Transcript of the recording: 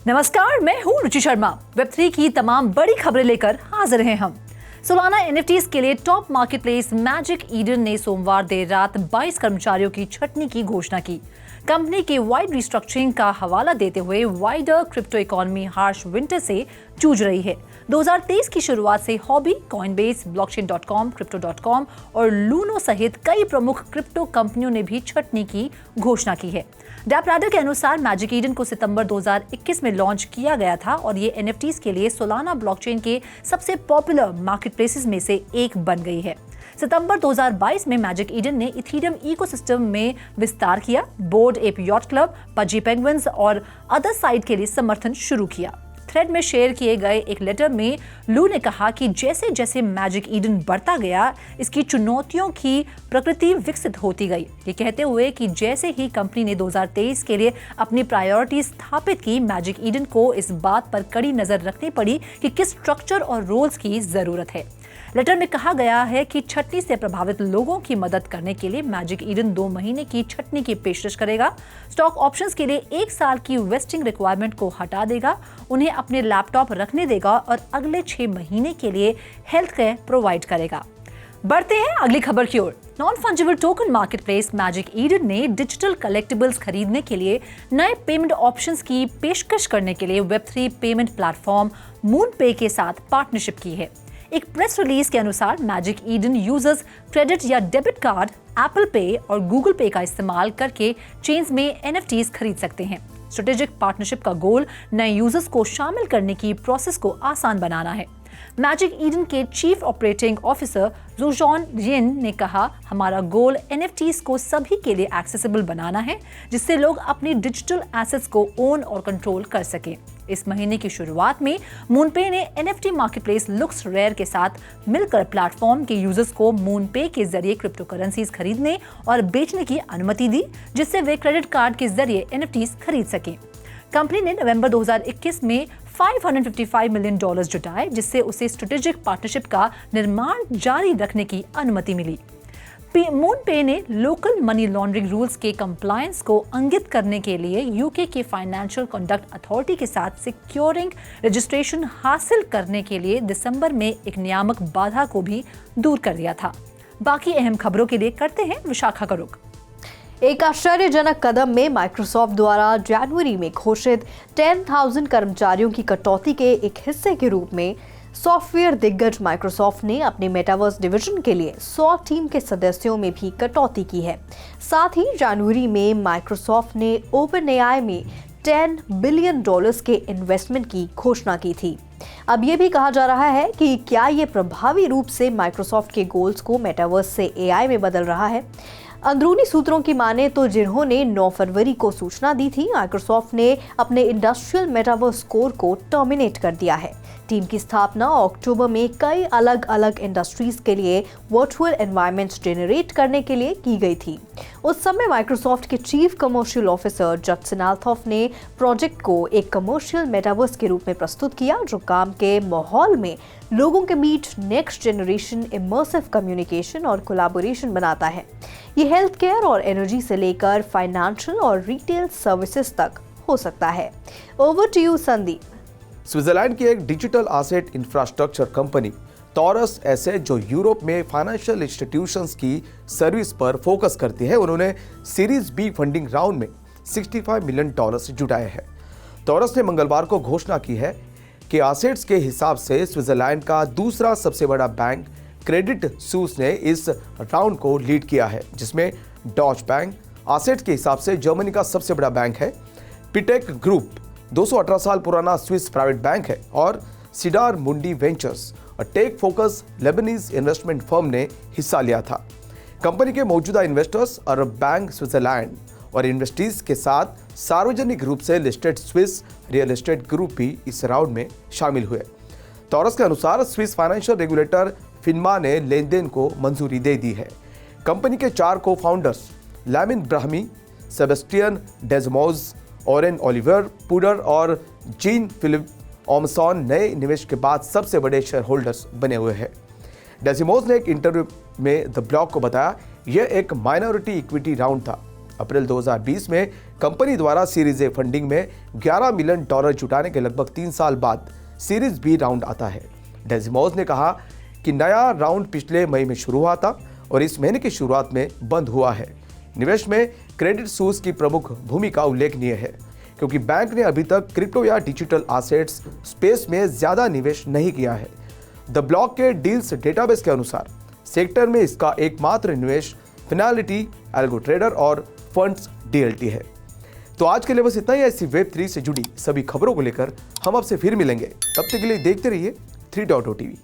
नमस्कार, मैं हूँ रुचि शर्मा। वेब3 की तमाम बड़ी खबरें लेकर हाजिर हैं हम। सोलाना एनएफटीज के लिए टॉप मार्केटप्लेस मैजिक ईडन ने सोमवार देर रात 22 कर्मचारियों की छटनी की घोषणा की। कंपनी के वाइड रिस्ट्रक्चरिंग का हवाला देते हुए wider crypto economy harsh winter से जूझ रही है। 2023 की शुरुआत से हॉबी, कॉइनबेस, blockchain.com, crypto.com और लूनो सहित कई प्रमुख क्रिप्टो कंपनियों ने भी छटनी की घोषणा की है। डैपराडर के अनुसार मैजिक ईडन को सितंबर 2021 में लॉन्च किया गया था और ये एनएफटीज के लिए सोलाना ब्लॉकचेन के सबसे पॉपुलर मार्केटप्लेसेस में से एक बन गई है। सितंबर 2022 में मैजिक ईडन ने इथीरियम इकोसिस्टम में विस्तार किया, Bored Ape Yacht Club, Pudgy Penguins और अदर साइट के लिए समर्थन शुरू किया। थ्रेड में शेयर किए गए एक लेटर में लू ने कहा कि जैसे जैसे मैजिक ईडन बढ़ता गया, इसकी चुनौतियों की प्रकृति विकसित होती गई। ये कहते हुए कि जैसे ही कंपनी ने 2023 के लिए अपनी प्रायोरिटी स्थापित की, मैजिक ईडन को इस बात पर कड़ी नजर रखनी पड़ी कि किस स्ट्रक्चर और रोल्स की जरूरत है। लेटर में कहा गया है कि छटनी से प्रभावित लोगों की मदद करने के लिए मैजिक ईडन 2 महीने की छटनी की पेशकश करेगा। स्टॉक ऑप्शंस के लिए 1 साल की वेस्टिंग रिक्वायरमेंट को हटा देगा, उन्हें अपने लैपटॉप रखने देगा और अगले 6 महीने के लिए हेल्थ केयर प्रोवाइड करेगा। बढ़ते हैं अगली खबर की ओर। Non fungible token marketplace Magic Eden ने डिजिटल कलेक्टिबल्स खरीदने के लिए नए पेमेंट ऑप्शंस की पेशकश करने के लिए वेब3 पेमेंट प्लेटफॉर्म मूनपे के साथ पार्टनरशिप की है। एक प्रेस रिलीज के अनुसार मैजिक ईडन यूजर्स क्रेडिट या डेबिट कार्ड, एप्पल पे और गूगल पे का इस्तेमाल करके चेन्स में एनएफटीज खरीद सकते हैं। स्ट्रेटेजिक पार्टनरशिप का गोल नए यूजर्स को शामिल करने की प्रोसेस को आसान बनाना है। मैजिक ईडन के चीफ ऑपरेटिंग ऑफिसर जोजॉन रिन ने कहा, हमारा गोल एनएफटीज को सभी के लिए एक्सेसिबल बनाना है, जिससे लोग अपनी डिजिटल एसेट्स को ओन और कंट्रोल कर सकें। इस महीने की शुरुआत में मूनपे ने एनएफटी मार्केटप्लेस लुक्स रेयर के साथ मिलकर प्लेटफॉर्म के यूजर्स को मूनपे के जरिए क्रिप्टो करेंसीज खरीदने और बेचने की अनुमति दी, जिससे वे क्रेडिट कार्ड के जरिए एनएफटीज खरीद सकें। कंपनी ने नवंबर 2021 में $555 मिलियन जुटाए, जिससे उसे स्ट्रेटेजिक पार्टनरशिप का निर्माण जारी रखने की अनुमति मिली। मूनपे ने लोकल मनी लॉन्ड्रिंग रूल्स के कंप्लायंस को इंगित करने के लिए यूके के फाइनेंशियल कंडक्ट अथॉरिटी के साथ सिक्योरिंग रजिस्ट्रेशन हासिल करने के लिए दिसंबर में एक नियामक बाधा को भी दूर कर दिया था। बाकी अहम खबरों के लिए करते हैं विशाखा का रुख। एक आश्चर्यजनक कदम में माइक्रोसॉफ्ट द्वारा जनवरी में घोषित 10,000 कर्मचारियों की कटौती के एक हिस्से के रूप में सॉफ्टवेयर दिग्गज माइक्रोसॉफ्ट ने अपने मेटावर्स डिवीजन के लिए 100 टीम के सदस्यों में भी कटौती की है। साथ ही जनवरी में माइक्रोसॉफ्ट ने ओपनएआई में $10 बिलियन के इन्वेस्टमेंट की घोषणा की थी। अब ये भी कहा जा रहा है कि क्या ये प्रभावी रूप से माइक्रोसॉफ्ट के गोल्स को मेटावर्स से एआई में बदल रहा है। अंदरूनी सूत्रों की माने तो जिन्होंने 9 फरवरी को सूचना दी थी, माइक्रोसॉफ्ट ने अपने इंडस्ट्रियल मेटावर्स कोर को टर्मिनेट कर दिया है। टीम की स्थापना अक्टूबर में कई अलग अलग इंडस्ट्रीज के लिए वर्चुअल एनवायरनमेंट्स जनरेट करने के लिए की गई थी। उस समय माइक्रोसॉफ्ट के चीफ कमर्शियल ऑफिसर जडसन अल्थॉफ ने प्रोजेक्ट को एक कमर्शियल मेटावर्स के रूप में प्रस्तुत किया, जो काम के माहौल में लोगों के बीच नेक्स्ट जनरेशन इमर्सिव कम्युनिकेशन और कोलैबोरेशन बनाता है। ये हेल्थ केयर और एनर्जी से लेकर फाइनेंशियल और रिटेल सर्विसेज तक हो सकता है। Over to you Sandeep. Switzerland की एक digital asset infrastructure company Taurus asset, जो यूरोप में फाइनेंशियल इंस्टीट्यूशंस की सर्विस पर फोकस करती है, उन्होंने सीरीज बी फंडिंग राउंड में $65 मिलियन जुटाए हैं। टॉरस ने मंगलवार को घोषणा की है कि एसेट्स के हिसाब से स्विट्जरलैंड का दूसरा सबसे बड़ा बैंक क्रेडिट सुइस ने इस राउंड को लीड किया है, जिसमें डॉच बैंक एसेट्स के हिसाब से जर्मनी का सबसे बड़ा बैंक है। पिटेक ग्रुप 218 साल पुराना स्विस प्राइवेट बैंक है और सिडार मुंडी वेंचर्स और tech focus Lebanese investment firm ने हिस्सा लिया था। कंपनी के मौजूदा इन्वेस्टर्स अरब बैंक स्विट्जरलैंड और इन्वेस्टीज के साथ सार्वजनिक रूप से listed Swiss real estate group भी इस राउंड में शामिल हुए। टॉरस के अनुसार स्विस फाइनेंशियल रेगुलेटर फिनमा ने लेन देन को मंजूरी दे दी है। कंपनी के 4 को founders Lamine Brahimi, Sebastien Desmoz, Oren Oliver Puder और जीन फिलिप ओमसॉन नए निवेश के बाद सबसे बड़े शेयर होल्डर्स बने हुए हैं। डेसिमोज ने एक इंटरव्यू में द ब्लॉक को बताया, यह एक माइनॉरिटी इक्विटी राउंड था। अप्रैल 2020 में कंपनी द्वारा सीरीज ए फंडिंग में $11 मिलियन जुटाने के लगभग 3 साल बाद सीरीज बी राउंड आता है। डेसिमोस ने कहा कि नया राउंड पिछले मई में शुरू हुआ था और इस महीने की शुरुआत में बंद हुआ है। निवेश में क्रेडिट सुइस की प्रमुख भूमिका उल्लेखनीय है क्योंकि बैंक ने अभी तक क्रिप्टो या डिजिटल एसेट्स स्पेस में ज्यादा निवेश नहीं किया है। द ब्लॉक के डील्स डेटाबेस के अनुसार सेक्टर में इसका एकमात्र निवेश फिनालिटी, एल्गो ट्रेडर और फंड्स डीएलटी है। तो आज के लिए बस इतना ही। ऐसी वेब3 से जुड़ी सभी खबरों को लेकर हम आपसे फिर मिलेंगे। तब तक के लिए देखते रहिए 3.0 TV।